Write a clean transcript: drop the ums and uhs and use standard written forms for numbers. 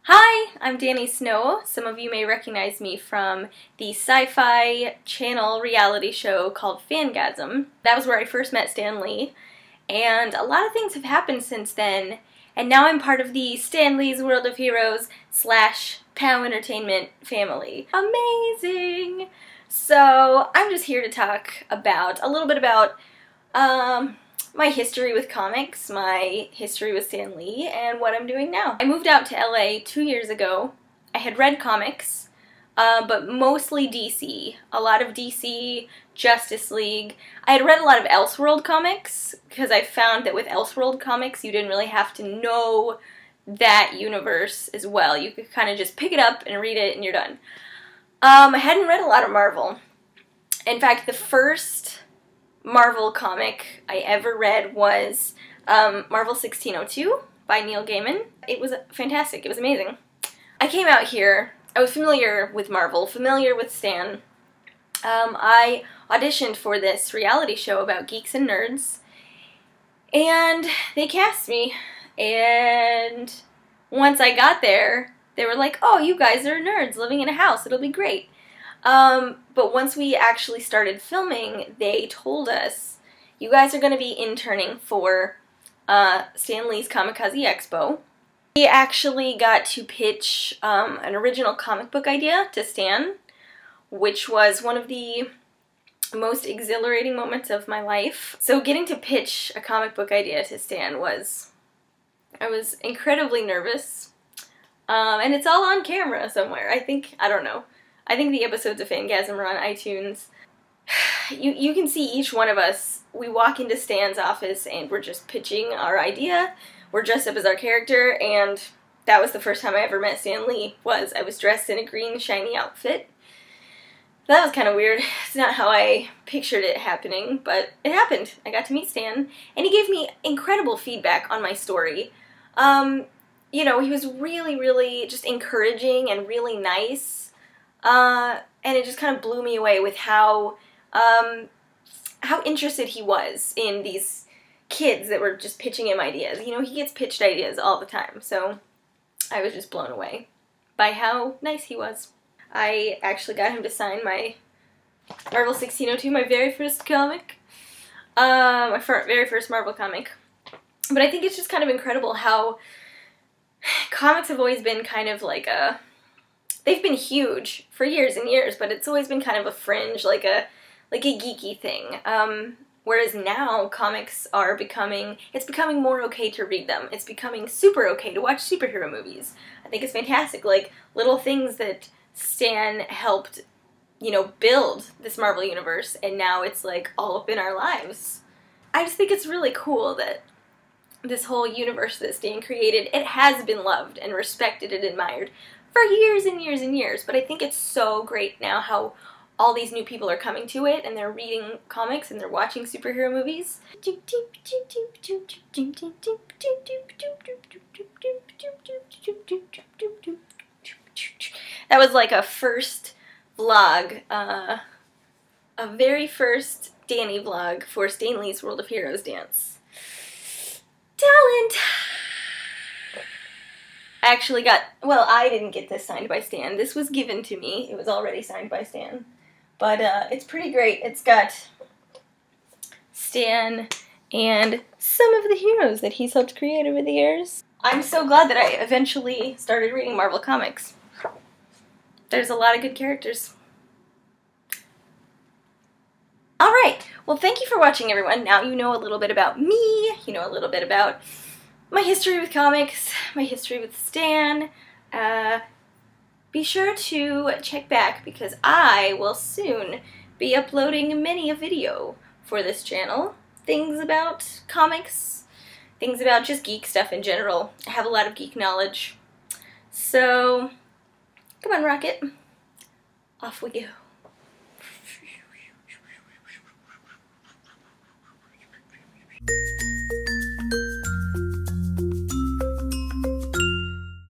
Hi, I'm Dani Snow. Some of you may recognize me from the SyFy channel reality show called Fangasm. That was where I first met Stan Lee, and a lot of things have happened since then, and now I'm part of the Stan Lee's World of Heroes / POW Entertainment family. Amazing! So I'm just here to talk about a little bit about my history with comics, my history with Stan Lee, and what I'm doing now. I moved out to LA 2 years ago. I had read comics, but mostly DC. A lot of DC, Justice League. I had read a lot of Elseworld comics, because I found that with Elseworld comics you didn't really have to know that universe as well. You could kind of just pick it up and read it and you're done. I hadn't read a lot of Marvel. In fact, the first Marvel comic I ever read was Marvel 1602 by Neil Gaiman. It was fantastic. It was amazing. I came out here. I was familiar with Marvel, familiar with Stan. I auditioned for this reality show about geeks and nerds, and they cast me. And once I got there, they were like, "Oh, you guys are nerds living in a house. It'll be great." But once we actually started filming, they told us, you guys are going to be interning for Stan Lee's Kamikaze Expo. We actually got to pitch an original comic book idea to Stan, which was one of the most exhilarating moments of my life. So getting to pitch a comic book idea to Stan was, I was incredibly nervous. And it's all on camera somewhere. I don't know. I think the episodes of Fangasm are on iTunes. You can see each one of us. We walk into Stan's office and we're just pitching our idea. We're dressed up as our character, and that was the first time I ever met Stan Lee. I was dressed in a green shiny outfit. That was kind of weird. It's not how I pictured it happening, but it happened. I got to meet Stan, and he gave me incredible feedback on my story. You know, he was really, really just encouraging and really nice. And it just kind of blew me away with how interested he was in these kids that were just pitching him ideas. You know, he gets pitched ideas all the time, so I was just blown away by how nice he was. I actually got him to sign my Marvel 1602, my very first comic, my very first Marvel comic. But I think it's just kind of incredible how comics have always been kind of like they've been huge for years and years, but it's always been kind of a fringe, like a geeky thing. Whereas now comics are it's becoming more okay to read them. It's becoming super okay to watch superhero movies. I think it's fantastic, like little things that Stan helped, you know, build this Marvel universe, and now it's like all up in our lives. I just think it's really cool that this whole universe that Stan created, it has been loved and respected and admired for years and years and years, but I think it's so great now how all these new people are coming to it, and they're reading comics and they're watching superhero movies. That was like a first vlog, a very first Dani vlog for Stan Lee's World of Heroes dance. Talent! I actually got, well, I didn't get this signed by Stan. This was given to me. It was already signed by Stan. But it's pretty great. It's got Stan and some of the heroes that he's helped create over the years. I'm so glad that I eventually started reading Marvel Comics. There's a lot of good characters. Alright, well, thank you for watching, everyone. Now you know a little bit about me. You know a little bit about my history with comics, my history with Stan. Be sure to check back, because I will soon be uploading many a video for this channel. Things about comics, things about just geek stuff in general. I have a lot of geek knowledge. So, come on, Rocket. Off we go.